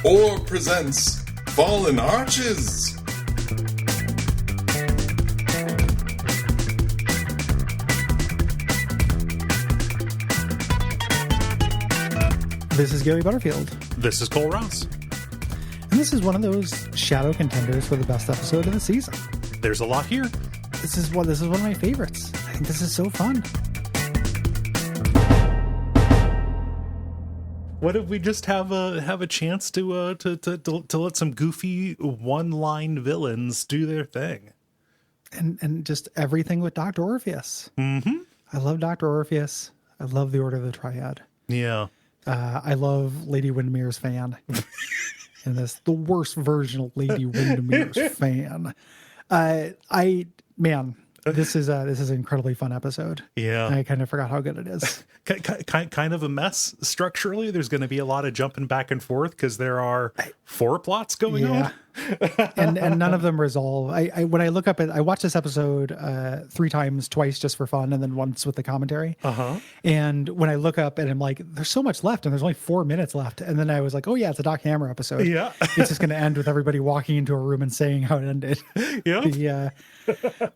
or presents Fallen Arches. This is Gary Butterfield. This is Cole Ross. And this is one of those shadow contenders for the best episode of the season. There's a lot here. This is one of my favorites. I think this is so fun. What if we just have a chance to let some goofy one-line villains do their thing? And just everything with Dr. Orpheus. Mm-hmm. I love Dr. Orpheus. I love the Order of the Triad. Yeah. I love Lady Windermere's fan. And this the worst version of Lady Windermere's fan. This is an incredibly fun episode. Yeah. I kind of forgot how good it is. Kind of a mess structurally. There's going to be a lot of jumping back and forth because there are 4 plots going on. and none of them resolve. When I look up I watched this episode 3 times, twice just for fun, and then once with the commentary. And when I look up and I'm like, there's so much left, and there's only 4 minutes left. And then I was like, oh yeah, it's a Doc Hammer episode. Yeah. It's just going to end with everybody walking into a room and saying how it ended. Yeah.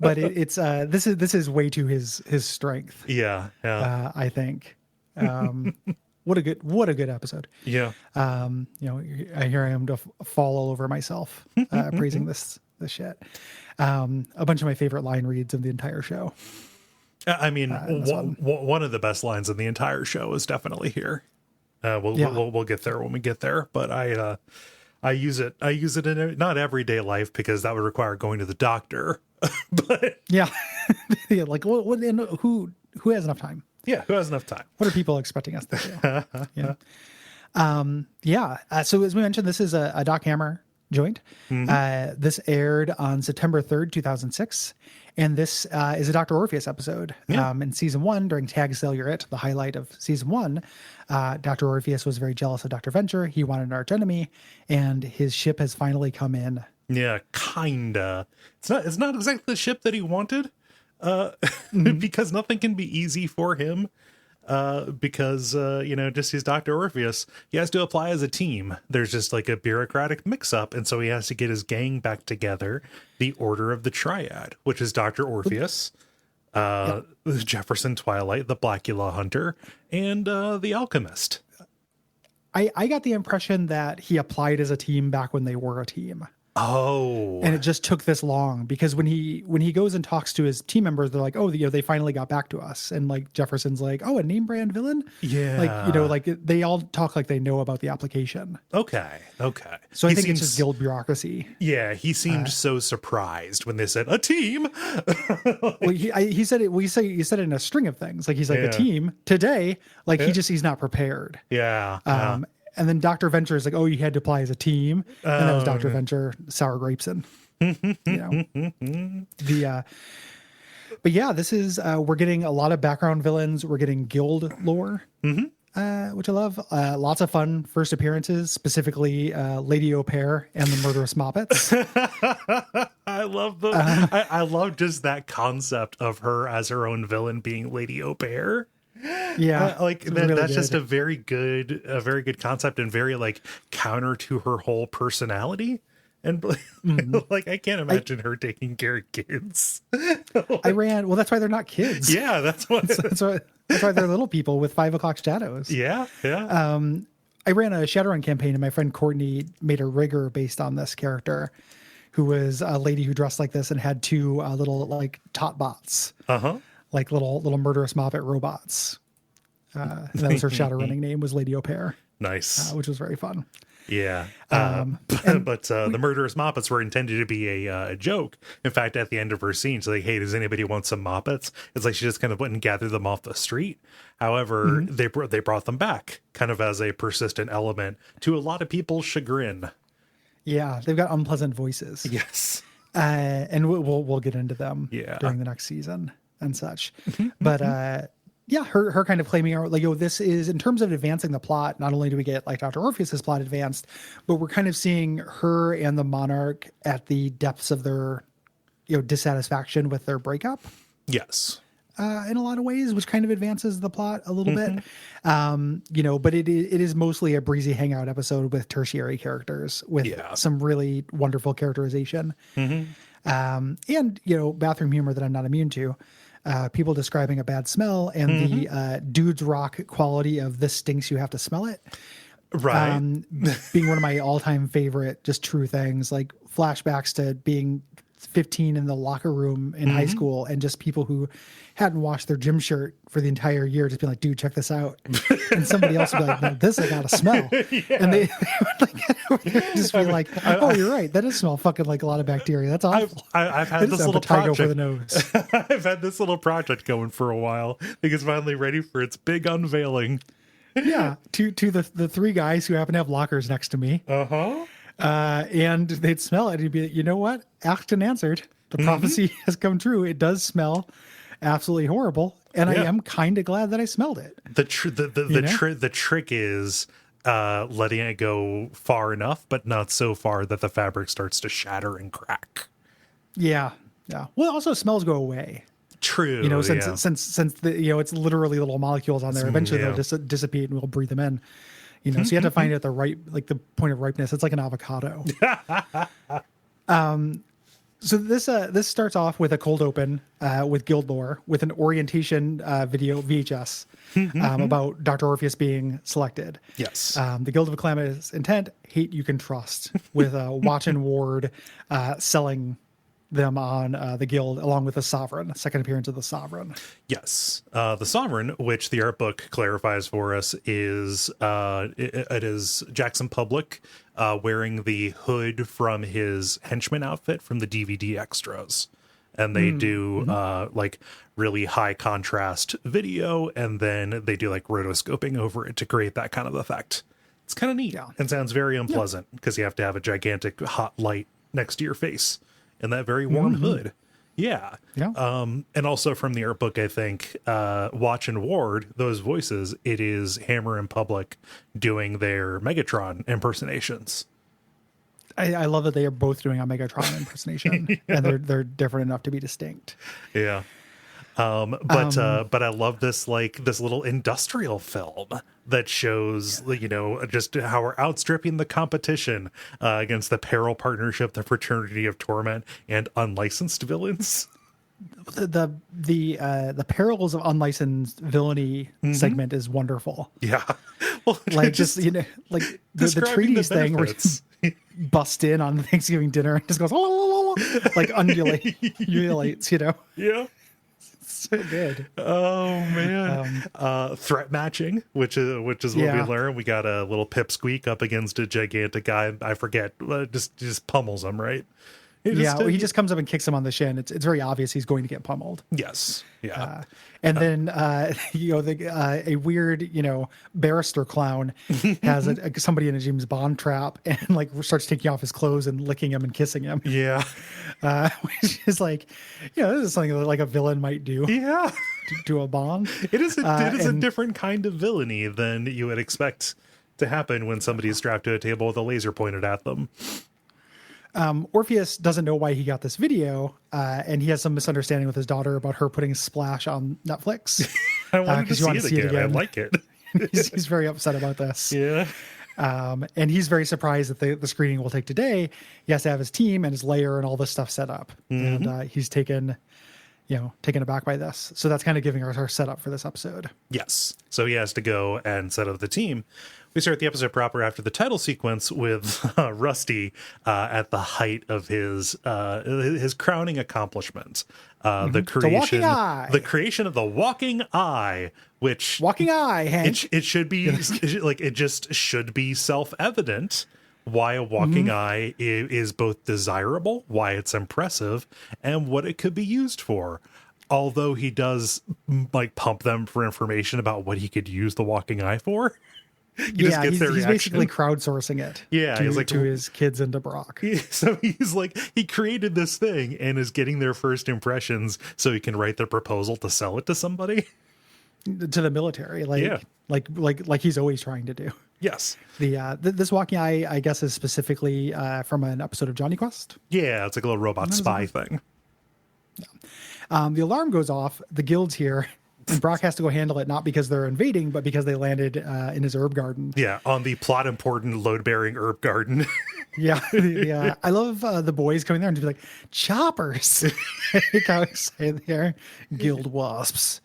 But this is way to his strength. Yeah. I think. What a good episode. Yeah. Here I am to fall all over myself, praising this shit. A bunch of my favorite line reads of the entire show. I mean, one of the best lines in the entire show is definitely here. We'll get there when we get there, but I use it in not everyday life because that would require going to the doctor. But yeah, like who has enough time? Yeah, who has enough time? What are people expecting us to do? So as we mentioned, this is a Doc Hammer joint. Mm-hmm. This aired on September 3rd, 2006. And this is a Dr. Orpheus episode. In season 1, during Tag Cellurate, the highlight of season 1, Dr. Orpheus was very jealous of Dr. Venture. He wanted an arch enemy, and his ship has finally come in. Yeah, kinda. It's not exactly the ship that he wanted. Because nothing can be easy for him. Because just he's Dr. Orpheus. He has to apply as a team. There's just like a bureaucratic mix-up, and so he has to get his gang back together. The Order of the Triad, which is Dr. Orpheus, Jefferson, Twilight, the Blackula Hunter, and the Alchemist. I got the impression that he applied as a team back when they were a team. Oh, and it just took this long because when he goes and talks to his team members, they're like, oh, they finally got back to us. And like Jefferson's like, oh, a name brand villain. Yeah. Like, they all talk like they know about the application. Okay. So I think it's just guild bureaucracy. Yeah. He seemed so surprised when they said a team. Well, he said it. Well, you said it in a string of things. Like he's like a team today. Like he's not prepared. Yeah. And then Dr. Venture is like, oh, you had to apply as a team. And that was Dr. Venture, Sour Grapeson. But yeah, this is, we're getting a lot of background villains. We're getting guild lore, which I love. Lots of fun first appearances, specifically Lady Au Pair and the Murderous Moppets. I love I love just that concept of her as her own villain being Lady Au Pair. Yeah, that's just a very good concept and very like counter to her whole personality. And like I can't imagine her taking care of kids. That's why they're not kids. Yeah, that's why they're little people with 5 o'clock shadows. Yeah. I ran a Shadowrun campaign, and my friend Courtney made a rigger based on this character, who was a lady who dressed like this and had 2 little like tot bots. Like little murderous moppet robots. That was her shadow running name, was Lady Au Pair. Nice. Which was very fun. Yeah. But the murderous moppets were intended to be a joke. In fact, at the end of her scene, she's like, hey, does anybody want some moppets? It's like she just kind of went and gathered them off the street. However, they brought them back kind of as a persistent element to a lot of people's chagrin. Yeah, they've got unpleasant voices. Yes. And we'll get into them during the next season and such. But her kind of claiming like, this is in terms of advancing the plot. Not only do we get like Dr. Orpheus's plot advanced, but we're kind of seeing her and the Monarch at the depths of their dissatisfaction with their breakup. Yes. in a lot of ways, which kind of advances the plot a little bit. But it is mostly a breezy hangout episode with tertiary characters with some really wonderful characterization. And, bathroom humor that I'm not immune to. People describing a bad smell and the dude's rock quality of this stinks, you have to smell it. Right. Being one of my all-time favorite just true things, like flashbacks to being 15 in the locker room in high school and just people who hadn't washed their gym shirt for the entire year just being like, dude, check this out. And somebody else would be like, no, this I gotta smell. And they would just be like, oh, you're right, that does smell fucking like a lot of bacteria. That's awful. I've had this little project for the nose. I've had this little project going for a while. I think it's finally ready for its big unveiling. Yeah, to the three guys who happen to have lockers next to me. And they'd smell it and you'd be like, you know what? Asked and answered. The prophecy has come true. It does smell absolutely horrible. And I am kind of glad that I smelled it. The trick is letting it go far enough, but not so far that the fabric starts to shatter and crack. Yeah. Yeah. Well, also smells go away. True. Since the, it's literally little molecules on there. Eventually they'll dissipate and we'll breathe them in. So you have to find it at the point of ripeness. It's like an avocado. So this starts off with a cold open with Guild Lore with an orientation video VHS about Dr. Orpheus being selected. Yes. The Guild of Calamitous Intent, hate you can trust, with Watch and Ward selling them on the guild along with the Sovereign, second appearance of the Sovereign. Yes. The Sovereign, which the art book clarifies for us, is it is Jackson Public wearing the hood from his henchman outfit from the DVD extras. And they do like really high contrast video, and then they do like rotoscoping over it to create that kind of effect. It's kind of neat and sounds very unpleasant because you have to have a gigantic hot light next to your face and that very warm hood. Yeah. And also from the art book, I think, Watch and Ward, those voices, it is Hammer and Public doing their Megatron impersonations. I love that they are both doing a Megatron impersonation and they're different enough to be distinct. Yeah. But I love this little industrial film that shows, just how we're outstripping the competition against the Peril Partnership, the Fraternity of Torment, and unlicensed villains. The perils of unlicensed villainy segment is wonderful. Yeah. Well, like just like the treaties thing where you bust in on Thanksgiving dinner and just goes like undulates, Yeah. So good. Oh man. Threat matching, which is what we learned. We got a little pipsqueak up against a gigantic guy. I forget. Just pummels him, right? He just comes up and kicks him on the shin. It's very obvious he's going to get pummeled. Yes. Yeah. And then a weird barrister clown has somebody in a James Bond trap and like starts taking off his clothes and licking him and kissing him. Yeah. Which is like, this is something that like a villain might do. Yeah. To a Bond. It is a different kind of villainy than you would expect to happen when somebody is strapped to a table with a laser pointed at them. Orpheus doesn't know why he got this video, and he has some misunderstanding with his daughter about her putting Splash on Netflix. I wanted to see it again. I like it. he's very upset about this. Yeah. And he's very surprised that the screening will take today. He has to have his team and his layer and all this stuff set up. And he's taken aback by this. So that's kind of giving our setup for this episode. Yes. So he has to go and set up the team. We start the episode proper after the title sequence with Rusty at the height of his crowning accomplishment, the creation of the walking eye, which walking eye, Hank. It should be it just should be self-evident why a walking eye is both desirable, why it's impressive, and what it could be used for. Although he does pump them for information about what he could use the walking eye for. He's basically crowdsourcing it. Yeah, to his kids and to Brock. So he's like, he created this thing and is getting their first impressions so he can write their proposal to sell it to somebody. To the military, like he's always trying to do. Yes. This walking eye, I guess, is specifically from an episode of Johnny Quest. Yeah, it's like a little robot spy thing. The alarm goes off. The guild's here. And Brock has to go handle it, not because they're invading, but because they landed in his herb garden. Yeah, on the plot important load-bearing herb garden. Yeah, yeah. I love the boys coming there and just be like, choppers. Like how I say there, guild wasps.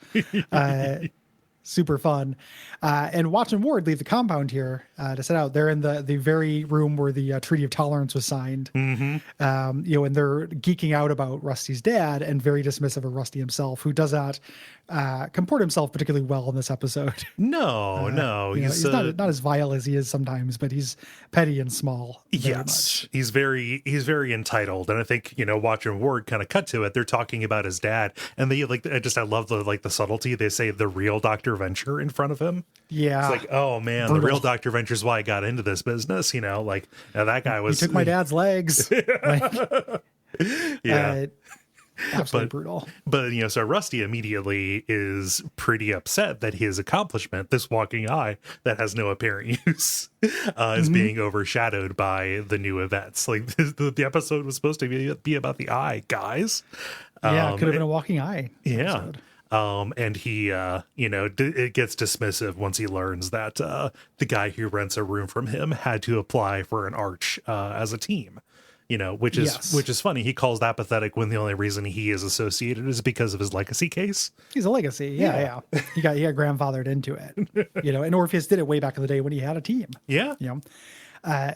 Super fun. And Watch and Ward leave the compound here to set out. They're in the very room where the Treaty of Tolerance was signed. And they're geeking out about Rusty's dad and very dismissive of Rusty himself, who does not comport himself particularly well in this episode. No. He's not as vile as he is sometimes, but he's petty and small. Yes, he's very entitled, and I think Watch and Ward kind of cut to it. They're talking about his dad, and they I love the subtlety. They say the real Dr. Venture in front of him. Yeah, it's like, oh man, brutal. The real Dr. Venture is why I got into this business. That guy was. He took my dad's legs. Absolutely brutal. But so Rusty immediately is pretty upset that his accomplishment, this walking eye that has no apparent use, is being overshadowed by the new events. Like the episode was supposed to be about the eye, guys. Yeah, it could have been a walking eye. Yeah. And he, it gets dismissive once he learns that the guy who rents a room from him had to apply for an arch as a team. Which is funny. He calls that pathetic when the only reason he is associated is because of his legacy case. He's a legacy. Yeah. He got grandfathered into it. And Orpheus did it way back in the day when he had a team. Yeah.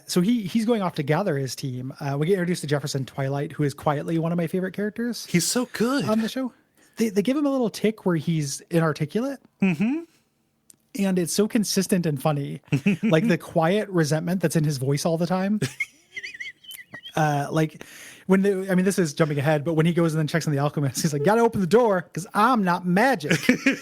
So he's going off to gather his team. We get introduced to Jefferson Twilight, who is quietly one of my favorite characters. He's so good on the show. They give him a little tick where he's inarticulate. And it's so consistent and funny. Like the quiet resentment that's in his voice all the time. This is jumping ahead, but when he goes and then checks on the Alchemist, he's like, gotta open the door because I'm not magic. He's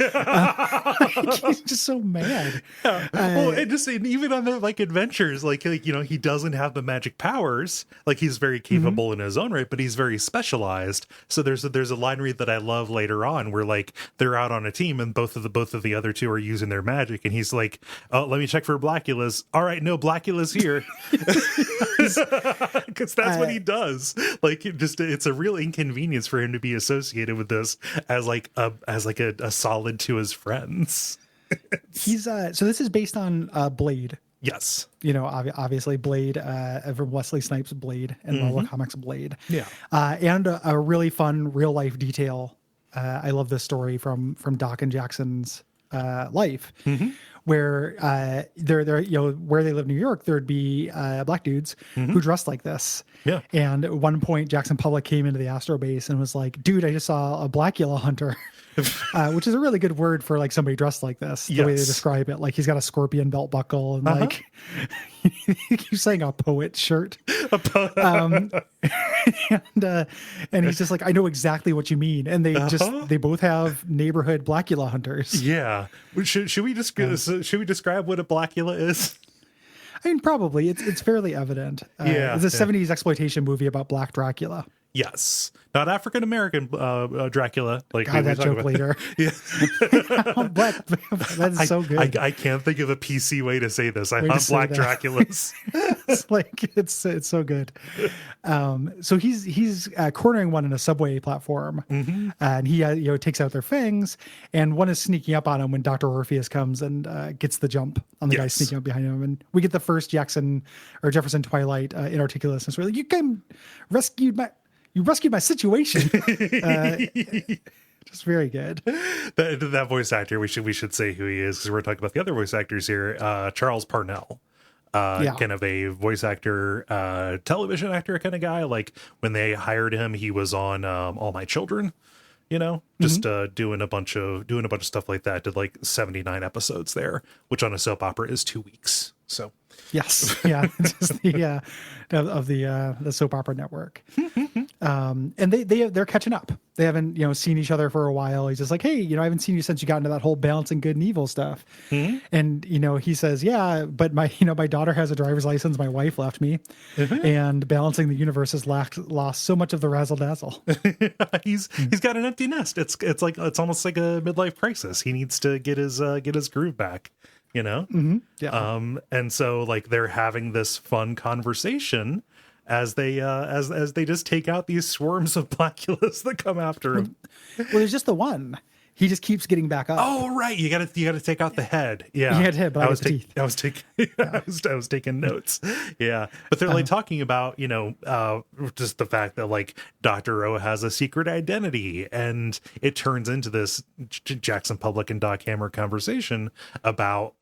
just so mad. Even on the adventures, he doesn't have the magic powers. Like he's very capable in his own right, but he's very specialized. So there's a line read that I love later on where they're out on a team and both of the other two are using their magic, and he's like, oh, let me check for Blackula's. All right, no, Blackula's here. Because that's what he does. It's a real inconvenience for him to be associated with this as a solid to his friends. He's so this is based on Blade. Yes. Obviously Blade from Wesley Snipes' Blade and Marvel Comics Blade. Yeah. And a really fun real life detail. I love this story from Doc and Jackson's life. Where they're where they live in New York, there'd be black dudes who dressed like this. Yeah. And at one point, Jackson Public came into the Astro base and was like, "Dude, I just saw a Blackula hunter," which is a really good word for somebody dressed like this. The way they describe it, he's got a scorpion belt buckle and he's saying a poet shirt. And he's just like, I know exactly what you mean. And they both have neighborhood Blackula hunters. Yeah. Should we describe what a Blackula is? I mean, probably it's fairly evident. It's a 70s exploitation movie about Black Dracula. Yes, not African American Dracula. That joke later. Yeah, that's so good. I can't think of a PC way to say this. I hunt Black Draculas. It's so good. So he's cornering one in a subway platform, and he takes out their fangs, and one is sneaking up on him when Dr. Orpheus comes and gets the jump on the guy sneaking up behind him, and we get the first Jefferson Twilight inarticulateness. We're like, you rescued my situation. Just very good. That voice actor, we should say who he is because we're talking about the other voice actors here. Charles Parnell, kind of a voice actor, television actor kind of guy. Like when they hired him, he was on All My Children. Just doing a bunch of stuff like that. Did 79 episodes there, which on a soap opera is 2 weeks. So yes, yeah, just the soap opera network. And they're catching up. They haven't seen each other for a while. He's just like, hey, I haven't seen you since you got into that whole balancing good and evil stuff. And he says, yeah, but my daughter has a driver's license. My wife left me, and balancing the universe has lost so much of the razzle dazzle. He's got an empty nest. It's almost like a midlife crisis. He needs to get his groove back. Yeah. And so they're having this fun conversation as they as they just take out these swarms of Blackulas that come after him. Well, there's just the one. He just keeps getting back up. Oh, right. You gotta take out the head. Yeah. He had head, but I was the teeth. I was taking I was taking notes. Yeah. But they're like talking about, just the fact that like Dr. O has a secret identity, and it turns into this Jackson Public and Doc Hammer conversation about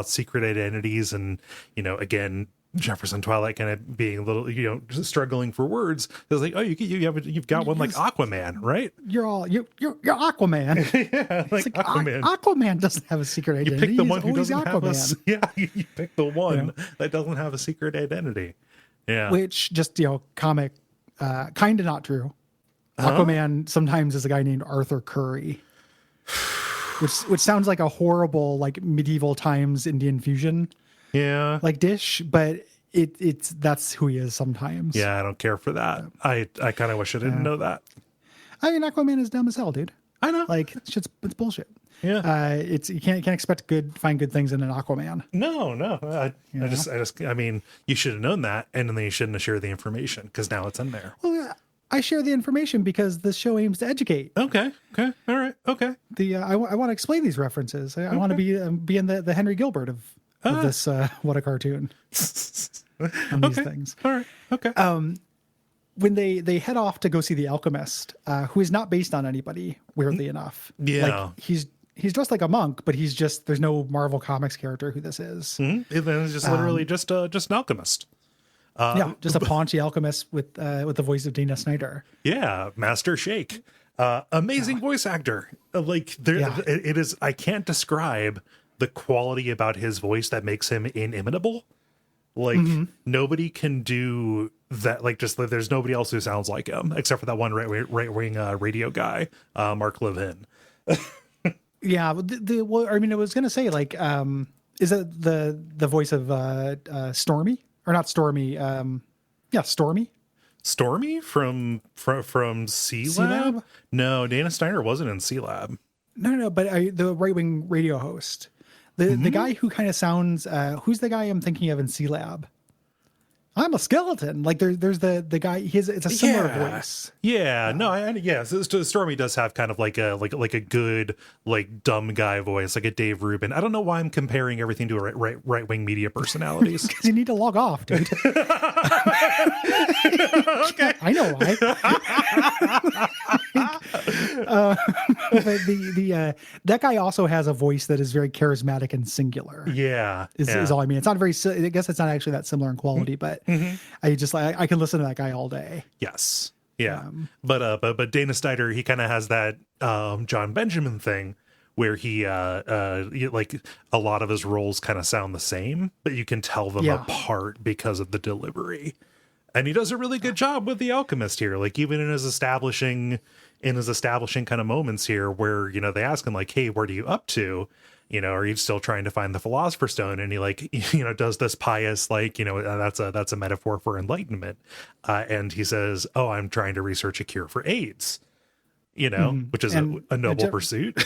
secret identities, and again, Jefferson Twilight kind of being a little, just struggling for words. It's like, oh, you've got one like Aquaman, right? You're Aquaman. Yeah, like Aquaman. Aquaman doesn't have a secret identity. You pick the one who He's doesn't have Aquaman. you pick the one that doesn't have a secret identity. Yeah, Which just comic, kind of not true. Aquaman sometimes is a guy named Arthur Curry, which sounds like a horrible like medieval times Indian fusion. Yeah, like dish, but it's that's who he is sometimes. Yeah, I don't care for that. I kind of wish I didn't know that. I mean, Aquaman is dumb as hell, dude. I know. Like it's bullshit. Yeah. It's you can't expect find good things in an Aquaman. No. I mean, you should have known that, and then you shouldn't have shared the information because now it's in there. Well, I share the information because this show aims to educate. Okay. All right. Okay. I want to explain these references. I want to be in the Henry Gilbert of this what a cartoon on these things. All right. Okay. When they head off to go see the Alchemist, who is not based on anybody, weirdly enough. Yeah. Like he's dressed like a monk, but there's no Marvel Comics character who this is. Mm-hmm. And then it's just literally just an alchemist. Just a paunchy alchemist with the voice of Dana Snyder. Yeah, Master Shake. Amazing voice actor. It is. I can't describe the quality about his voice that makes him inimitable. Like nobody can do that. Like there's nobody else who sounds like him except for that one right wing radio guy, Mark Levin. Yeah, well, I mean, I was gonna say like, is it the voice of Stormy or not Stormy? Stormy. Stormy from C-Lab? No, Dana Snyder wasn't in C-Lab. No, but the right wing radio host. The guy who kind of sounds, who's the guy I'm thinking of in C-Lab? I'm a skeleton. Like there's the guy. It's a similar voice. Yeah, So Stormy does have kind of like a good like dumb guy voice, like a Dave Rubin. I don't know why I'm comparing everything to a right wing media personalities. Because you need to log off, dude. Okay, I know why. But that guy also has a voice that is very charismatic and singular. Yeah, is all I mean. It's not very. I guess it's not actually that similar in quality, but I can listen to that guy all day. Yes, yeah. But Dana Snyder, he kind of has that John Benjamin thing where he like a lot of his roles kind of sound the same, but you can tell them apart because of the delivery. And he does a really good job with the Alchemist here. Like even in his establishing kind of moments here where, they ask him like, hey, what are you up to? Are you still trying to find the Philosopher's Stone? And he like, does this pious, like, that's a metaphor for enlightenment. And he says, oh, I'm trying to research a cure for AIDS, which is a noble pursuit.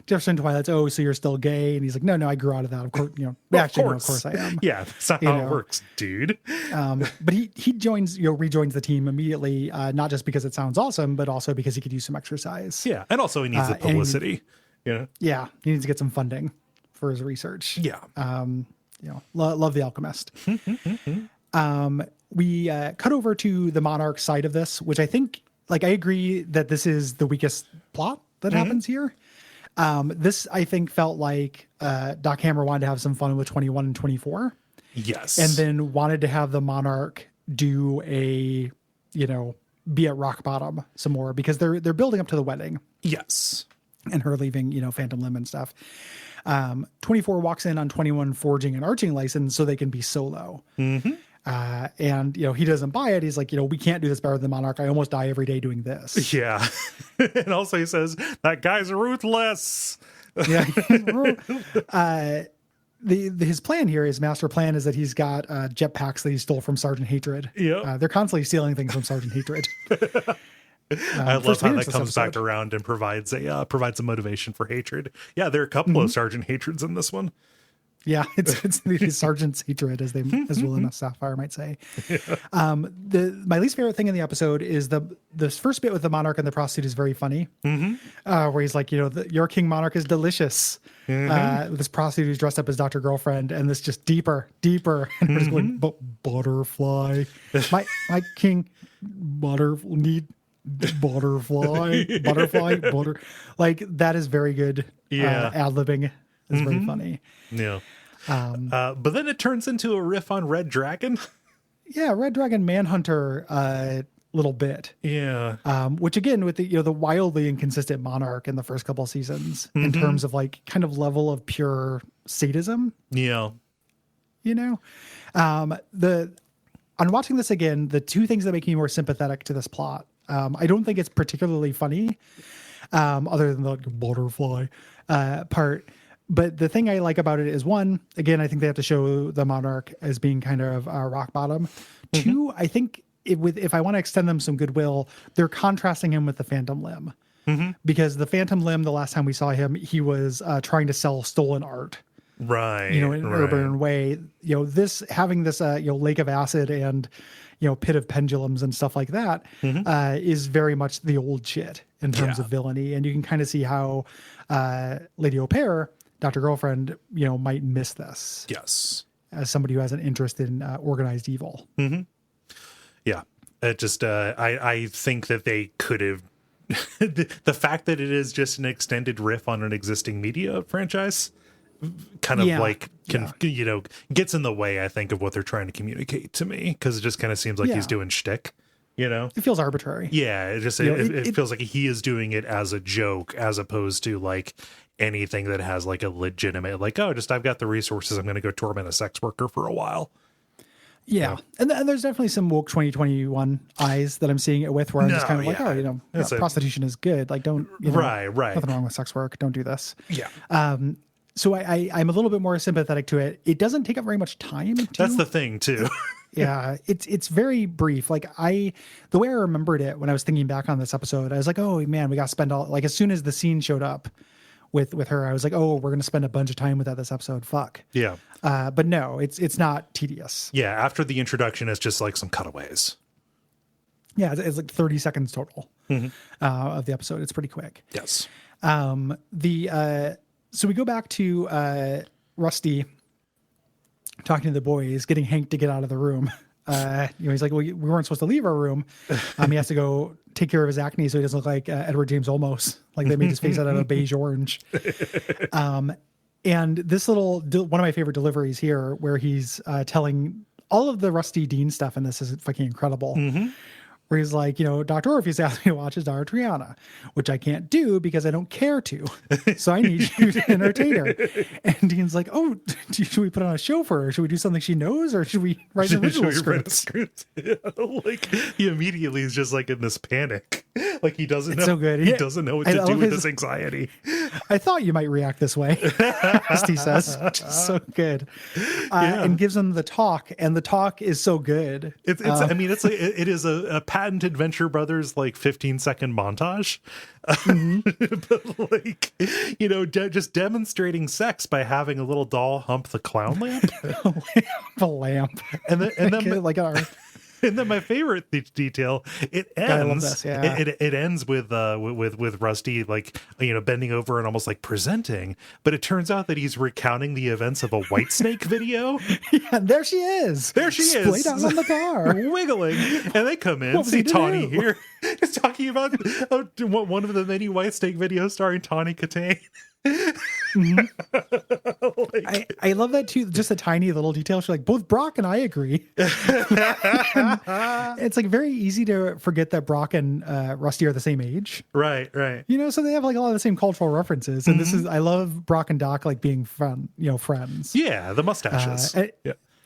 Jefferson Twilight's, oh, so you're still gay? And he's like, no, I grew out of that. Of course, of course I am. Yeah, that's not how it works, dude. But he rejoins the team immediately, not just because it sounds awesome, but also because he could use some exercise. Yeah, and also he needs the publicity. Yeah, he needs to get some funding for his research. Yeah. Love the Alchemist. We cut over to the Monarch side of this, which I think, like, I agree that this is the weakest plot that happens here. This, I think, felt like Doc Hammer wanted to have some fun with 21 and 24. Yes. And then wanted to have the Monarch do be at rock bottom some more because they're building up to the wedding. Yes. And her leaving, Phantom Limb and stuff. 24 walks in on 21 forging an arching license so they can be solo. And, he doesn't buy it. He's like, we can't do this better than Monarch. I almost die every day doing this. Yeah. And also he says, that guy's ruthless. Yeah. His plan here, his master plan is that he's got jetpacks that he stole from Sergeant Hatred. Yeah. They're constantly stealing things from Sergeant Hatred. I love how that comes back around and provides a motivation for Hatred. Yeah, there are a couple of Sergeant Hatreds in this one. Yeah, it's the sergeant's hatred, as Willem Sapphire might say. My least favorite thing in the episode is the first bit with the monarch and the prostitute is very funny. Where he's like, your king monarch is delicious. With this prostitute who's dressed up as Dr. Girlfriend, and this just deeper, and we're just going, butterfly, my king, butter like that is very good. Ad-libbing is very funny. Yeah. But then it turns into a riff on Red Dragon. Yeah, Red Dragon Manhunter little bit. Yeah. Which again, with the wildly inconsistent monarch in the first couple seasons in terms of like kind of level of pure sadism. Yeah. On watching this again, the two things that make me more sympathetic to this plot, I don't think it's particularly funny, other than the butterfly part. But the thing I like about it is, one, again, I think they have to show the monarch as being kind of rock bottom. Two, I think if I want to extend them some goodwill, they're contrasting him with the Phantom Limb. Because the Phantom Limb, the last time we saw him, he was trying to sell stolen art. Right. In an urban way. This having this lake of acid and pit of pendulums and stuff like that is very much the old shit in terms of villainy. And you can kind of see how Lady Au Pair, Dr. Girlfriend, might miss this. Yes. As somebody who has an interest in organized evil. Yeah. It just, I think that they could have, the fact that it is just an extended riff on an existing media franchise kind of gets in the way, I think, of what they're trying to communicate to me. Because it just kind of seems like he's doing shtick, It feels arbitrary. Yeah. It just, it feels like he is doing it as a joke, as opposed to like anything that has like a legitimate, like, I've got the resources, I'm going to go torment a sex worker for a while. Yeah. And there's definitely some woke 2021 eyes that I'm seeing it with, where I'm just kind of like, prostitution is good. Like, don't, right. Nothing wrong with sex work. Don't do this. Yeah. So I'm a little bit more sympathetic to it. It doesn't take up very much time. That's the thing too. Yeah. It's very brief. Like the way I remembered it when I was thinking back on this episode, I was like, oh man, we got to spend as soon as the scene showed up with her, I was like, oh, we're going to spend a bunch of time with that this episode. Fuck. Yeah. But no, it's not tedious. Yeah. After the introduction, it's just like some cutaways. Yeah. It's like 30 seconds total of the episode. It's pretty quick. Yes. So we go back to Rusty talking to the boys, getting Hank to get out of the room. He's like, well, we weren't supposed to leave our room. He has to go take care of his acne so he doesn't look like Edward James Olmos, like they made his face out of a beige orange. And this one of my favorite deliveries here, where he's telling all of the Rusty Dean stuff in this is fucking incredible. Where he's like, Dr. Orpheus asked me to watch his daughter Triana, which I can't do because I don't care to. So I need you to entertain her. And Dean's like, oh, should we put on a show for her? Should we do something she knows, or should we write an original script? Yeah, like he immediately is just like in this panic. Like he doesn't know. So good. He doesn't know what to do with his anxiety. I thought you might react this way, Rusty says. So good. And gives him the talk, and the talk is so good. It is a patented Venture Brothers like 15-second montage. But like, just demonstrating sex by having a little doll hump the clown lamp. The lamp. And then my favorite detail, it ends. I love this, yeah. It ends with Rusty like bending over and almost like presenting, but it turns out that he's recounting the events of a Whitesnake video. Yeah, there she is. Splayed out on the car, wiggling, and they come in. See Tawny here, just talking about one of the many Whitesnake videos starring Tawny Katane. I love that too. Just a tiny little detail. She's like, both Brock and I agree. It's like very easy to forget that Brock and Rusty are the same age. Right. So they have like a lot of the same cultural references. And I love Brock and Doc like being friends. Yeah, the mustaches.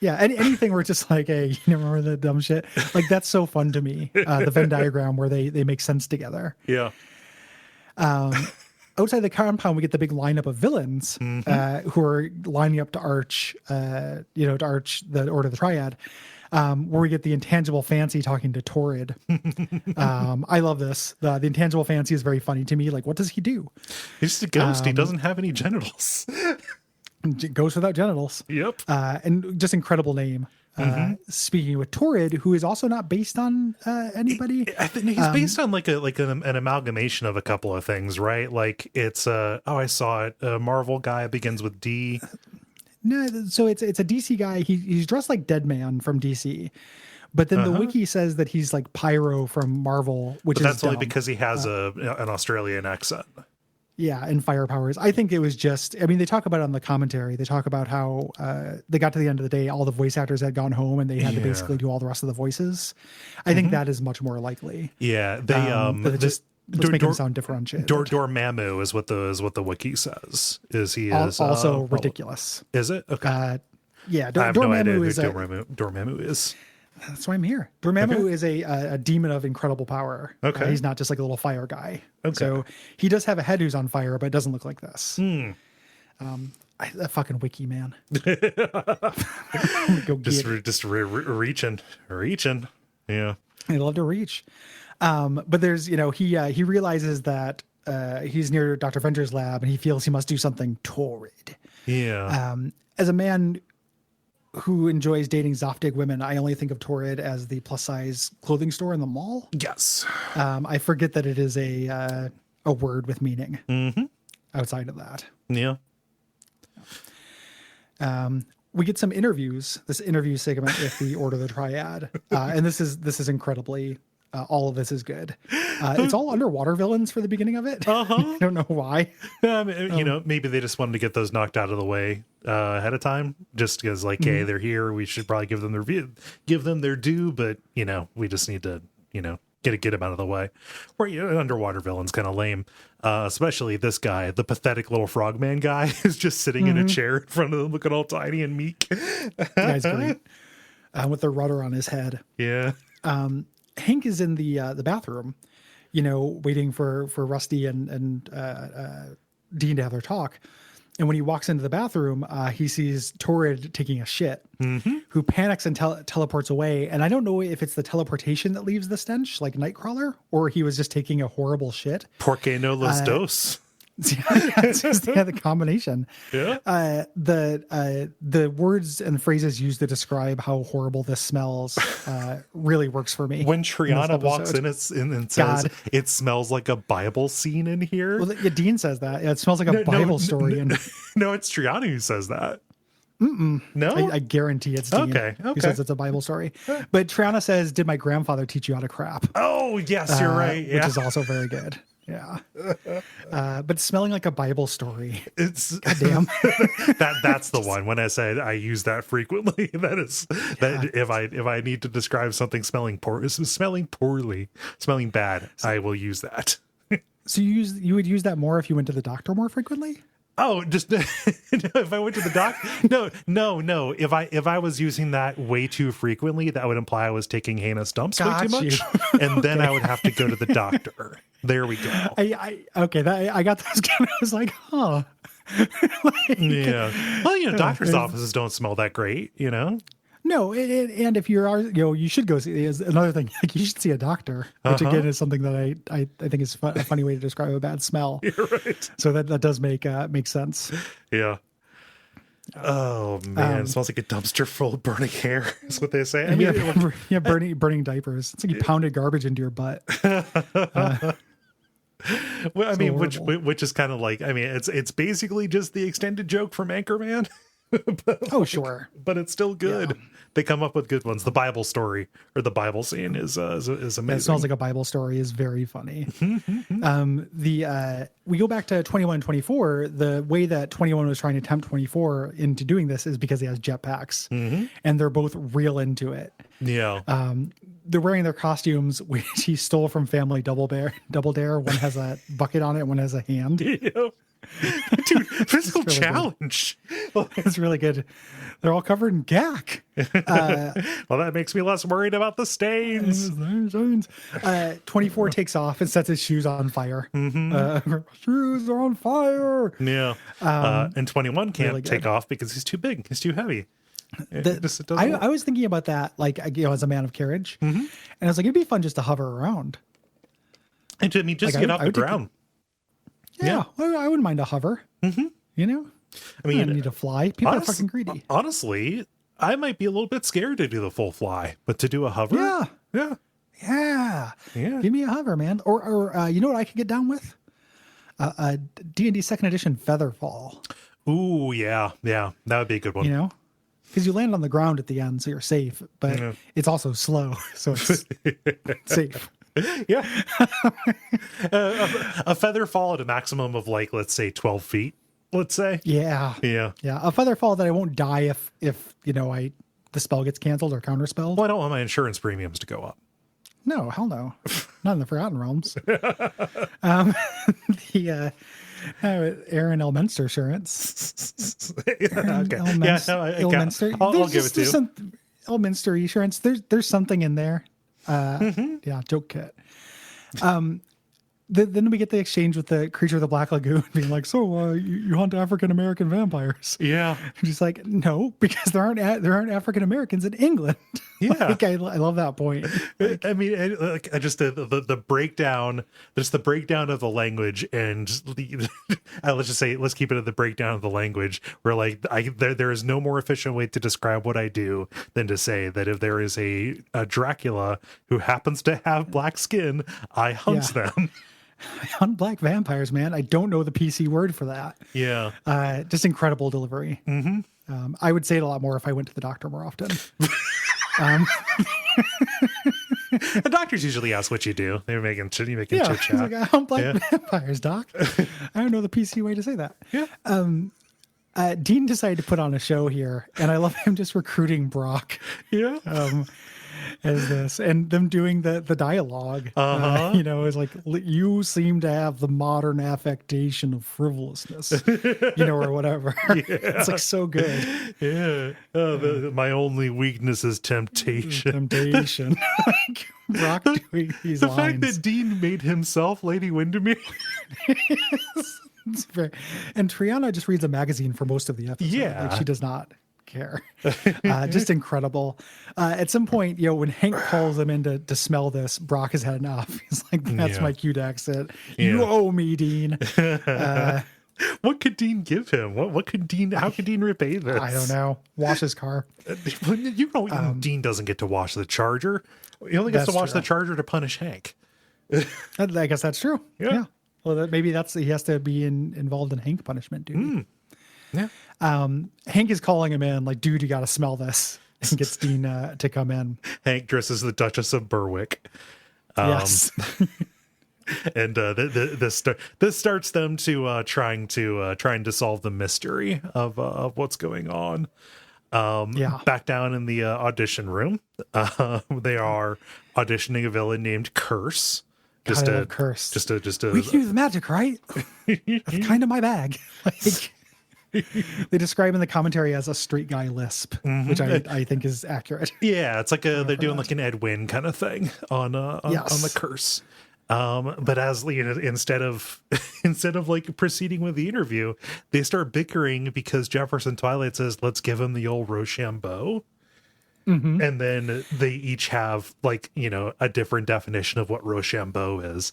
Yeah, anything where it's just like, hey, you remember the dumb shit? Like that's so fun to me. The Venn diagram where they make sense together. Yeah. Outside the compound, we get the big lineup of villains who are lining up to arch the Order of the Triad, where we get the intangible fancy talking to Torrid. I love this. The intangible fancy is very funny to me. Like, what does he do? He's just a ghost. He doesn't have any genitals. Goes without genitals. Yep. And just incredible name. Speaking with Torrid, who is also not based on anybody. I think he's based on like an amalgamation of a couple of things, right? Like it's I saw it. A Marvel guy begins with D. No, so it's a DC guy. He's dressed like Deadman from DC, but then the wiki says that he's like Pyro from Marvel, which is that's only dumb. because he has an Australian accent. Yeah, and fire powers. I think it was just, I mean, they talk about it on the commentary. They talk about how they got to the end of the day, all the voice actors had gone home and they had to basically do all the rest of the voices. I think that is much more likely. Yeah, they just make him sound differentiated. Dormammu is what the wiki says. Is he is also ridiculous? Is it? Okay. Yeah, I have no idea who Dormammu Dormammu is. That's why I'm here. Dormammu is a demon of incredible power. Okay. He's not just like a little fire guy. Okay. So he does have a head who's on fire, but it doesn't look like this. That fucking wiki, man. Go just reaching. Yeah. I love to reach. But there's, he realizes that he's near Dr. Venger's lab and he feels he must do something torrid. Yeah. As a man who enjoys dating Zoftig women, I only think of Torrid as the plus size clothing store in the mall. Yes. I forget that it is a word with meaning outside of that. Yeah. We get some interviews, this interview segment with the Order of the Triad. And this is incredibly, all of this is good. It's all underwater villains for the beginning of it. I don't know why. Maybe they just wanted to get those knocked out of the way ahead of time, just because hey, they're here. We should probably give them their due, but we just need to, get them out of the way. Where underwater villains kind of lame, especially this guy, the pathetic little frogman guy, is just sitting in a chair in front of them, looking all tiny and meek. That guy's great, with the rudder on his head. Yeah. Hank is in the bathroom, waiting for Rusty and Dean to have their talk. And when he walks into the bathroom, he sees Torrid taking a shit, who panics and teleports away. And I don't know if it's the teleportation that leaves the stench, like Nightcrawler, or he was just taking a horrible shit. Porque no los dos. It's just the combination. Yeah. The words and phrases used to describe how horrible this smells really works for me. When Triana walks in and says, "It smells like a Bible scene in here." Well, Dean says that. It smells like a Bible story. No, it's Triana who says that. No, I guarantee it's Dean who says it's a Bible story. But Triana says, "Did my grandfather teach you how to crap?" Oh, yes, you're right. Yeah. Which is also very good. Yeah. But smelling like a Bible story. It's goddamn. that's the one. When I said I use that frequently, that if I need to describe something smelling poorly, smelling bad, I will use that. So you would use that more if you went to the doctor more frequently? Oh, just if I went to the doctor? No. If I was using that way too frequently, that would imply I was taking heinous dumps way too much, and then I would have to go to the doctor. There we go. I got those. I was like, huh. Yeah. Well, doctors' offices don't smell that great, No, and if you're, you should go see. Is another thing. Like you should see a doctor, which again is something that I think is a funny way to describe a bad smell. You're right. So that does make sense. Yeah. Oh man, it smells like a dumpster full of burning hair. Is what they say. I mean, burning diapers. It's like you pounded garbage into your butt. Well, I mean, which is kind of like, I mean, it's basically just the extended joke from Anchorman. Oh, sure. But it's still good. Yeah. They come up with good ones. The Bible story or the Bible scene is amazing. It smells like a Bible story is very funny. We go back to 2124. The way that 21 was trying to tempt 24 into doing this is because he has jetpacks, and they're both real into it. Yeah. They're wearing their costumes, which he stole from Family Double Dare. One has a bucket on it, one has a hand. Yeah. Dude, physical really challenge. It's really good. They're all covered in gack. Well, that makes me less worried about the stains. 24 takes off and sets his shoes on fire. Shoes are on fire. Yeah. And 21 can't really take off because he's too big. He's too heavy. I was thinking about that, like, as a man of carriage, and I was like, it'd be fun just to hover around. And I mean, just like, get off the ground. Yeah, I wouldn't mind a hover. I mean, I need to fly. People are fucking greedy. Honestly, I might be a little bit scared to do the full fly, but to do a hover, Yeah. Give me a hover, man. Or you know what I could get down with? A D&D second edition Featherfall. Ooh, yeah, that would be a good one. You know, because you land on the ground at the end, so you're safe, but it's also slow, so it's safe. Yeah. A feather fall at a maximum of like, let's say 12 feet, let's say. Yeah. A feather fall that I won't die if you know, the spell gets canceled or counterspelled. Well, I don't want my insurance premiums to go up. No, hell no. Not in the Forgotten Realms. Aaron Elminster insurance. Elminster. I'll give it to you. Elminster insurance. There's something in there. Yeah, joke kit. Then we get the exchange with the creature of the Black Lagoon being like, so you hunt African American vampires? Yeah. And she's like, no, because there aren't African Americans in England. Yeah. Like, I love that point. Like, I mean, just the breakdown, just the breakdown of the language, and let's keep it at the breakdown of the language, where like there is no more efficient way to describe what I do than to say that if there is a Dracula who happens to have black skin, I hunt them. I hunt black vampires, man. I don't know the PC word for that. Yeah. Just incredible delivery. Mm-hmm. I would say it a lot more if I went to the doctor more often. The doctors usually ask what you do. They're making chit chat. He's like, I hunt black vampires, doc. I don't know the PC way to say that. Yeah. Dean decided to put on a show here, and I love him just recruiting Brock. Yeah. As this, and them doing the dialogue. You know, it's like, you seem to have the modern affectation of frivolousness, you know, or whatever. It's like so good. Yeah. My only weakness is temptation. Like, Brock doing these lines. The fact that Dean made himself Lady Windermere. And Triana just reads a magazine for most of the episode. Yeah. Like, she does not care. Just incredible. At some point, you know, when Hank calls him in to smell this, Brock has had enough. He's like, that's my cue to exit. You owe me, Dean. What could Dean give him? What could Dean, how could Dean repay this? I don't know. Wash his car. You know, Dean doesn't get to wash the Charger. He only gets to wash the Charger to punish Hank. I guess that's true. Yeah. Well, maybe he has to be involved in Hank punishment duty. Yeah. Hank is calling him in, like, dude, you got to smell this, and gets Dean to come in. Hank dresses the Duchess of Berwick. Yes. And this starts them to trying to solve the mystery of what's going on. Back down in the audition room, they are auditioning a villain named Curse. Curse. Just a. We can do the magic, right? That's kind of my bag. Like, they describe in the commentary as a straight guy lisp, which I think is accurate. Yeah, it's like they're doing like an Ed Wynn kind of thing on the Curse. But as instead of like proceeding with the interview, they start bickering because Jefferson Twilight says, let's give him the old Rochambeau. And then they each have, like, you know, a different definition of what Rochambeau is,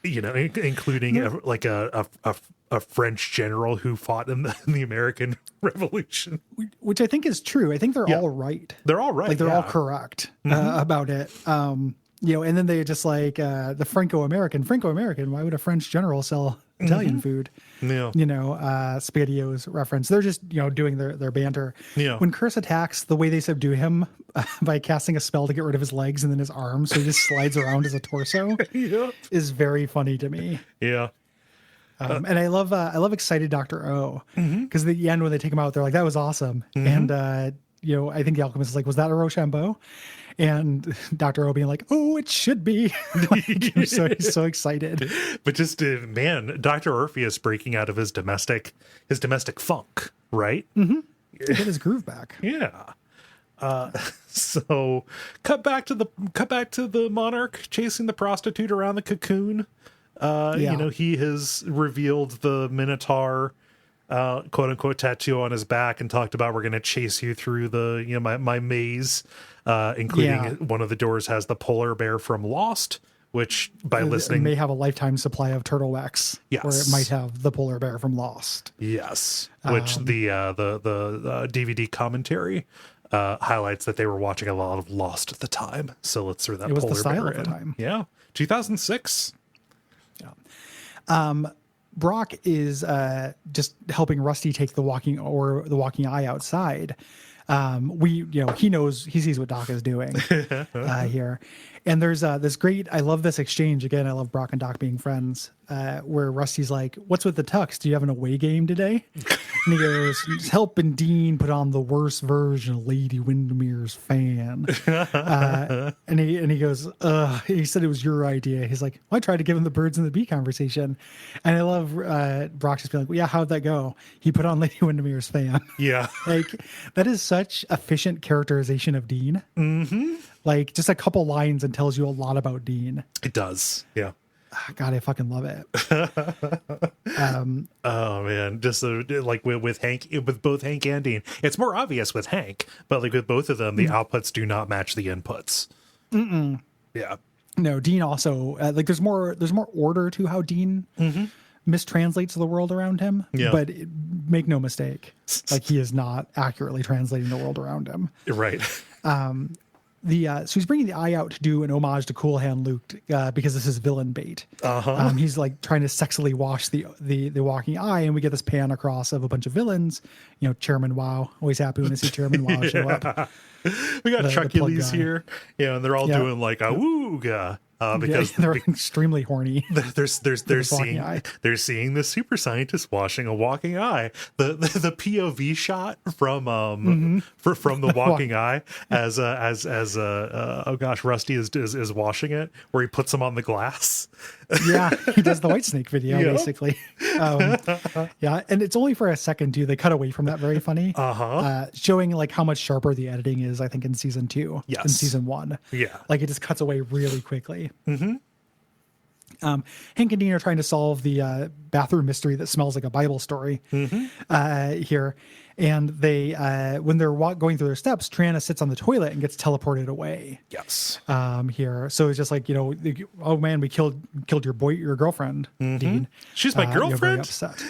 you know, including like a French general who fought in the American Revolution, which I think is true. I think they're all right. They're all right. Like, they're all correct about it. You know, and then they just like the Franco-American. Why would a French general sell Italian food? Yeah. You know, SpaghettiOs reference. They're just, you know, doing their banter. Yeah. When Curse attacks, the way they subdue him by casting a spell to get rid of his legs and then his arms, so he just slides around as a torso, is very funny to me. Yeah. And I love excited Dr. O, because at the end when they take him out, they're like, that was awesome. And you know, I think the Alchemist is like, was that a Rochambeau? And Dr. O being like, oh, it should be. Like, he's so excited. But just, man, Dr. Orpheus breaking out of his domestic funk, right? Get his groove back. Yeah. So cut back to the monarch chasing the prostitute around the cocoon. You know, he has revealed the Minotaur quote unquote tattoo on his back and talked about, we're going to chase you through the, you know, my maze, including one of the doors has the polar bear from Lost, which by It listening may have a lifetime supply of turtle wax. Yes. Or it might have the polar bear from Lost. Yes, which the DVD commentary highlights that they were watching a lot of Lost at the time. So let's throw that It was the polar style bear of the in. time. Yeah, 2006. Brock is just helping Rusty take the walking eye outside. He sees what Doc is doing here. And there's this great, I love this exchange. Again, I love Brock and Doc being friends, where Rusty's like, "What's with the tux? Do you have an away game today?" And he goes, "He's helping Dean put on the worst version of Lady Windermere's fan." And he goes, he said it was your idea. He's like, "Well, I tried to give him the birds and the bee conversation." And I love Brock just being like, "Well, yeah, how'd that go?" He put on Lady Windermere's fan. Yeah. Like, that is such efficient characterization of Dean. Mm-hmm. Like, just a couple lines and tells you a lot about Dean. It does. Yeah. God, I fucking love it. Oh man, just like with Hank, with both Hank and Dean, it's more obvious with Hank, but like with both of them, the outputs do not match the inputs. Yeah. No, Dean also there's more order to how Dean mistranslates the world around him. Yeah. But make no mistake, like, he is not accurately translating the world around him. Right. So he's bringing the eye out to do an homage to Cool Hand Luke because this is villain bait. He's like trying to sexily wash the walking eye, and we get this pan across of a bunch of villains. Chairman Wow, always happy when I see Chairman Wow show up. We got The plug Chuckules guy. here, and they're all doing like a wooga. Because they're extremely horny. they're walking eye. seeing the super scientist washing a walking eye. The POV shot from from the walking eye as oh gosh, Rusty is washing it, where he puts him on the glass. Yeah, he does the White Snake video, Yeah. basically. Yeah, and it's only for a second too. They cut away from that, very funny. Showing like how much sharper the editing is, I think, in season 2 Yes. than season 1. Yeah. Like, it just cuts away really quickly. Hank and Dean are trying to solve the bathroom mystery that smells like a Bible story here. And they, when they're going through their steps, Triana sits on the toilet and gets teleported away. Yes. Here. So it's just like, oh man, we killed your girlfriend, Dean. She's my Very girlfriend. upset.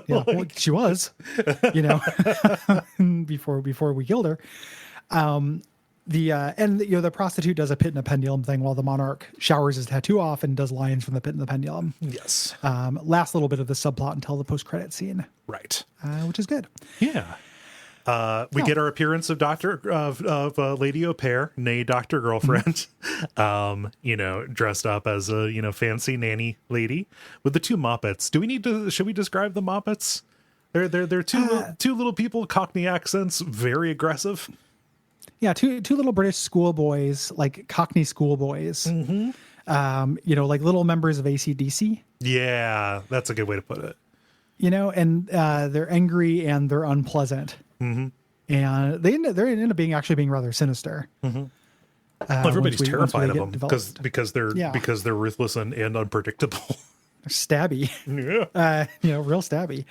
Yeah, well, she was, before we killed her. The prostitute does a pit and a pendulum thing while the monarch showers his tattoo off and does lines from the pit and the pendulum. Yes. Last little bit of the subplot until the post-credit scene, Right. which is good. Yeah. We get our appearance of Lady Au Pair, nay Dr. Girlfriend, dressed up as a, fancy nanny lady with the two Moppets. Should we describe the Moppets? They're two little people, Cockney accents, very aggressive. Yeah, two little British schoolboys, like Cockney schoolboys. Like little members of AC/DC. Yeah, that's a good way to put it. And they're angry and they're unpleasant. And they end up being rather sinister. Everybody's terrified of them because they're Yeah. ruthless and unpredictable. Stabby. Yeah. Real stabby.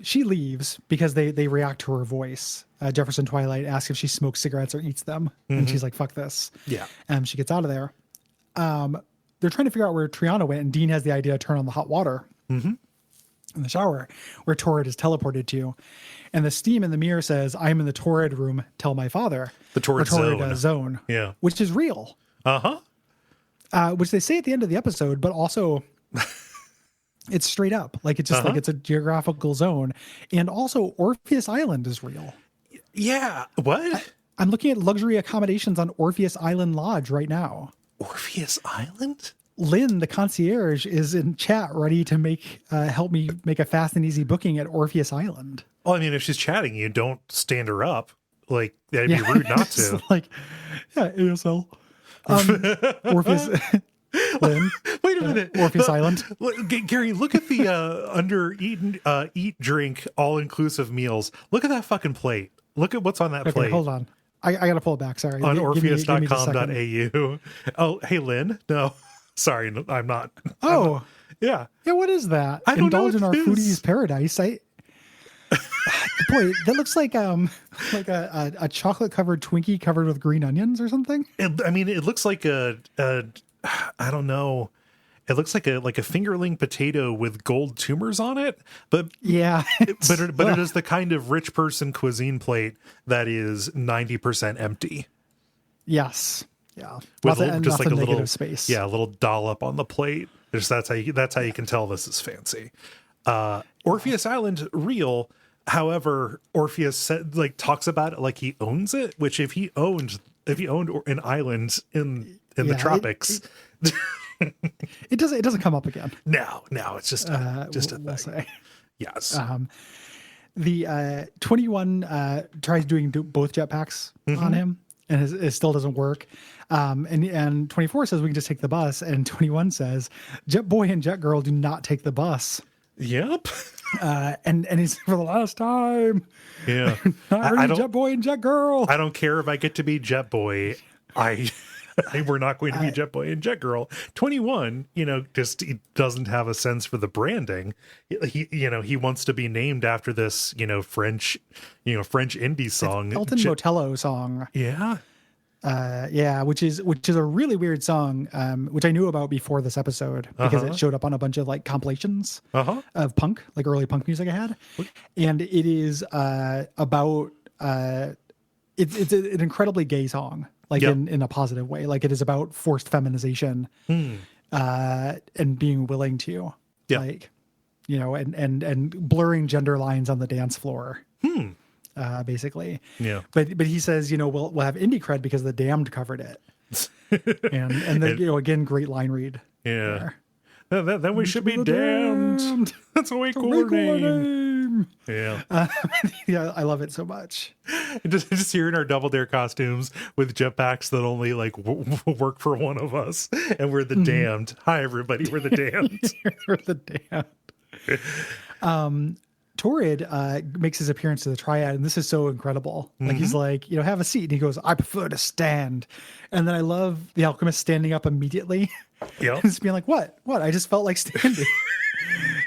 She leaves because they react to her voice. Jefferson Twilight asks if she smokes cigarettes or eats them, and she's like, "Fuck this." Yeah. She gets out of there. They're trying to figure out where Triana went, and Dean has the idea to turn on the hot water in the shower, where Torrid is teleported to. And the steam in the mirror says, "I'm in the Torrid room. Tell my father." The Torrid zone. Yeah. Which is real. Which they say at the end of the episode, but also it's straight up. Like, it's just like it's a geographical zone. And also Orpheus Island is real. Yeah. What? I'm looking at luxury accommodations on Orpheus Island Lodge right now. Orpheus Island? Lynn, the concierge, is in chat ready to help me make a fast and easy booking at Orpheus Island. Well, I mean, if she's chatting you, don't stand her up. Like, that'd be rude not to. Like, yeah, ASL. Orpheus. Lynn. Wait a minute. Orpheus Island. Gary, look at the eat, drink, all-inclusive meals. Look at that fucking plate. Look at what's on that plate. Hold on. I got to pull it back. Sorry. On Give me just a second. Orpheus.com.au. Oh, hey, Lynn. No. Sorry, I'm not. Oh. Yeah. Yeah, what is that? I don't Indulge know in what our it foodie's is. paradise. Boy, that looks like a chocolate covered Twinkie covered with green onions or something. It looks like a I don't know. It looks like a fingerling potato with gold tumors on it, but Yeah. it is the kind of rich person cuisine plate that is 90% empty. Yes. Yeah. With Nothing, just like a negative little space. Yeah, a little dollop on the plate. That's how you can tell this is fancy. Orpheus Island real. However, Orpheus said, talks about it like he owns it, which if he owned an island in the tropics, it doesn't come up again. No, it's just a we'll thing. say. Yes. The 21 tries doing both jetpacks on him, and it still doesn't work. And 24 says we can just take the bus, and 21 says Jet Boy and Jet Girl do not take the bus. Yep. And he's for the last time. Yeah. Not Jet Boy and Jet Girl. I don't care if I get to be Jet Boy. We're not going to be Jet Boy and Jet Girl. 21, just he doesn't have a sense for the branding. He wants to be named after this, French indie song. Elton Motello song. Yeah. Which is a really weird song, which I knew about before this episode because it showed up on a bunch of of punk, like early punk music I had. And it is about it's an incredibly gay song, in a positive way. Like it is about forced feminization and being willing to and blurring gender lines on the dance floor. Basically. Yeah. But he says, we'll have indie cred because the Damned covered it. and then, again, great line read. Yeah. Then we should be damned. That's a way cooler name. Yeah. Yeah, I love it so much. Just hearing our Double Dare costumes with jetpacks that only work for one of us, and we're the Damned. Hi, everybody. We're the Damned. We're the Damned. Torrid makes his appearance to the Triad, and this is so incredible. He's like, have a seat. And he goes, I prefer to stand. And then I love the Alchemist standing up immediately. Yeah. And just being like, what? I just felt like standing.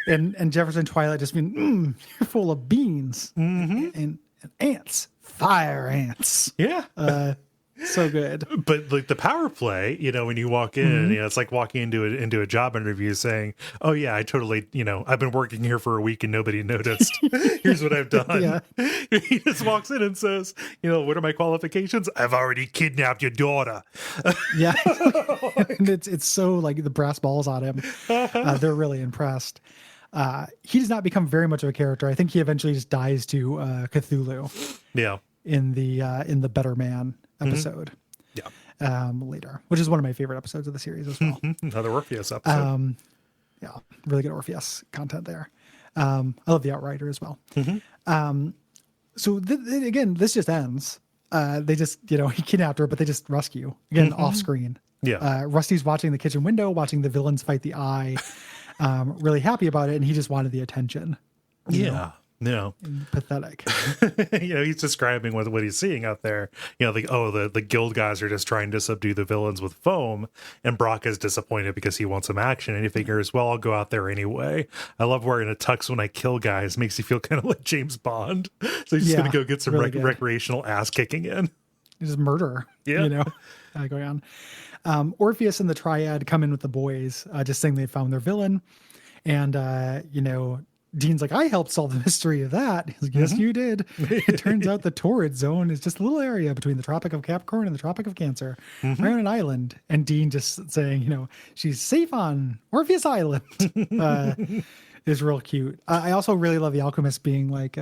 and Jefferson Twilight just being, you're full of beans and ants, fire ants. Yeah. So good. But the power play, when you walk in, it's like walking into a job interview saying, oh yeah, I totally, I've been working here for a week and nobody noticed. Here's what I've done. Yeah. He just walks in and says, what are my qualifications? I've already kidnapped your daughter. Yeah. And it's so the brass balls on him. They're really impressed. He does not become very much of a character. I think he eventually just dies to Cthulhu. Yeah. In the Better Man episode. Later, which is one of my favorite episodes of the series as well. Another Orpheus episode. Really good Orpheus content there. I love the Outrider as well. So again, this just ends. They just, he kidnapped her, but they just rescue again off screen. Yeah. Rusty's watching the kitchen window, watching the villains fight the Eye, really happy about it, and he just wanted the attention. Yeah. No. Pathetic. He's describing what he's seeing out there. The guild guys are just trying to subdue the villains with foam, and Brock is disappointed because he wants some action, and he figures, well, I'll go out there anyway. I love wearing a tux when I kill guys. Makes you feel kind of like James Bond. So he's just going to go get some recreational ass kicking in. Just murder. Yeah. Going on. Orpheus and the Triad come in with the boys, just saying they found their villain. And, Dean's like, I helped solve the mystery of that. He's like, yes, you did. It turns out the Torrid Zone is just a little area between the Tropic of Capricorn and the Tropic of Cancer, right on an island. And Dean just saying, she's safe on Orpheus Island is real cute. I also really love the Alchemist being like,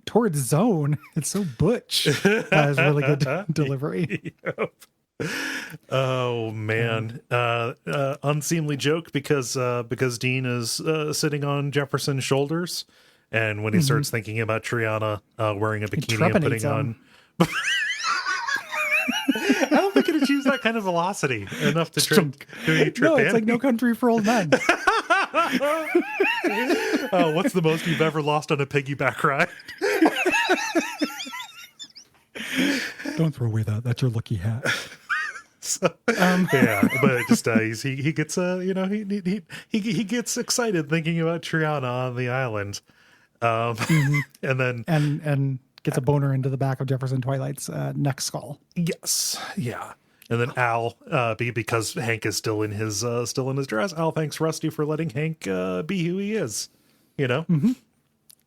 Torrid Zone. It's so butch. It's really good delivery. Yep. Oh man, unseemly joke because Dean is sitting on Jefferson's shoulders, and when he starts thinking about Triana wearing a bikini and putting on, I don't think it achieves that kind of velocity enough to trip. No, it's like No Country for Old Men. What's the most you've ever lost on a piggyback ride? Don't throw away that. That's your lucky hat. So, but just he gets he gets excited thinking about Triana on the island, and then and gets a boner into the back of Jefferson Twilight's neck skull. Yes, yeah. And then Al, because Hank is still in his dress, Al thanks Rusty for letting Hank be who he is. You know? Mm-hmm.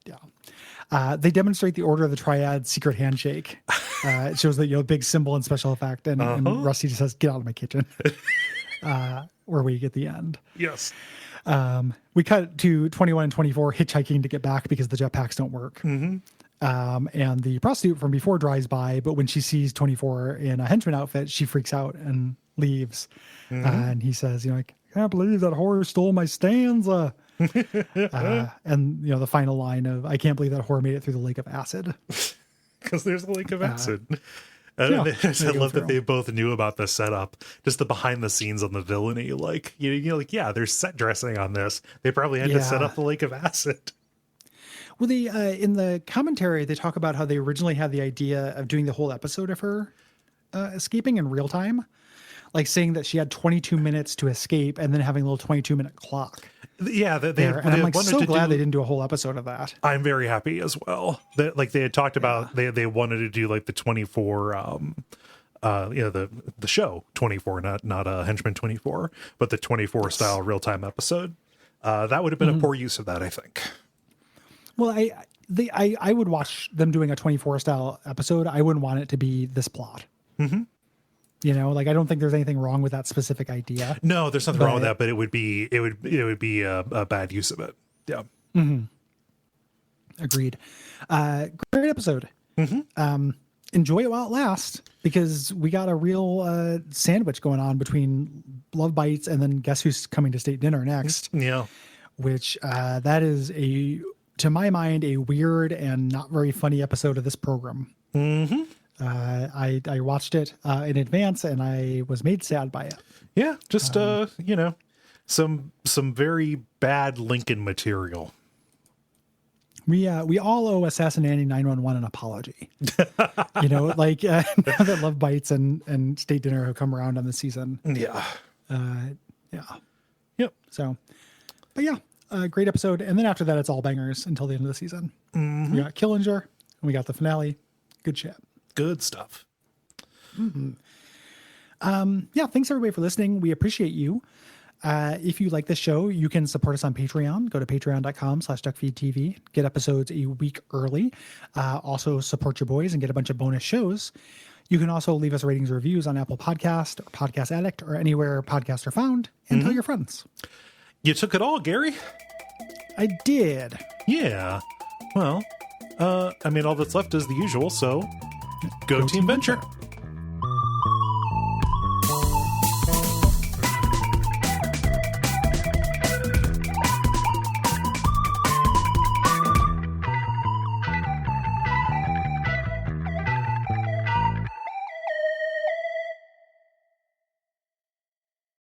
Yeah. They demonstrate the Order of the Triad secret handshake. It shows that, big symbol and special effect. And Rusty just says, "Get out of my kitchen." Where we get the end. Yes. We cut to 21 and 24 hitchhiking to get back because the jetpacks don't work. Mm-hmm. And the prostitute from before drives by, but when she sees 24 in a henchman outfit, she freaks out and leaves. Mm-hmm. And he says, I can't believe that whore stole my stanza. And the final line of, I can't believe that whore made it through the lake of acid. Because there's a lake of acid. I love that they both knew about the setup, just the behind the scenes on the villainy. There's set dressing on this. They probably had to set up the lake of acid. Well, in the commentary, they talk about how they originally had the idea of doing the whole episode of her escaping in real time, like saying that she had 22 minutes to escape and then having a little 22-minute clock. Yeah, I'm so glad they didn't do a whole episode of that. I'm very happy as well. That they had talked about they wanted to do the 24 the show 24, not Henchman 24, but the 24 style real-time episode. That would have been a poor use of that, I think. Well, I would watch them doing a 24 style episode. I wouldn't want it to be this plot. Mm-hmm. I don't think there's anything wrong with that specific idea. No, there's nothing wrong with that, but it would be a bad use of it. Yeah. Mm-hmm. Agreed. Great episode. Mm-hmm. Enjoy it while it lasts, because we got a real sandwich going on between Love Bites and then Guess Who's Coming to State Dinner next. Yeah. Which that is to my mind, a weird and not very funny episode of this program. Mm-hmm. I watched it in advance and I was made sad by it. Yeah, just some very bad Lincoln material. We all owe Assassin Annie 911 an apology. Now that Love Bites and State Dinner have come around on the season. Yeah. Yeah. Yep. So, but yeah, great episode. And then after that, it's all bangers until the end of the season. Mm-hmm. We got Killinger and we got the finale. Good shit. Good stuff. Mm-hmm. Yeah, thanks everybody for listening. We appreciate you. If you like this show, you can support us on Patreon. Go to patreon.com/Duckfeed.tv. Get episodes a week early. Also support your boys and get a bunch of bonus shows. You can also leave us ratings or reviews on Apple Podcast or Podcast Addict or anywhere podcasts are found, and tell your friends. You took it all, Gary. I did. Yeah. Well, all that's left is the usual, so go Team Venture.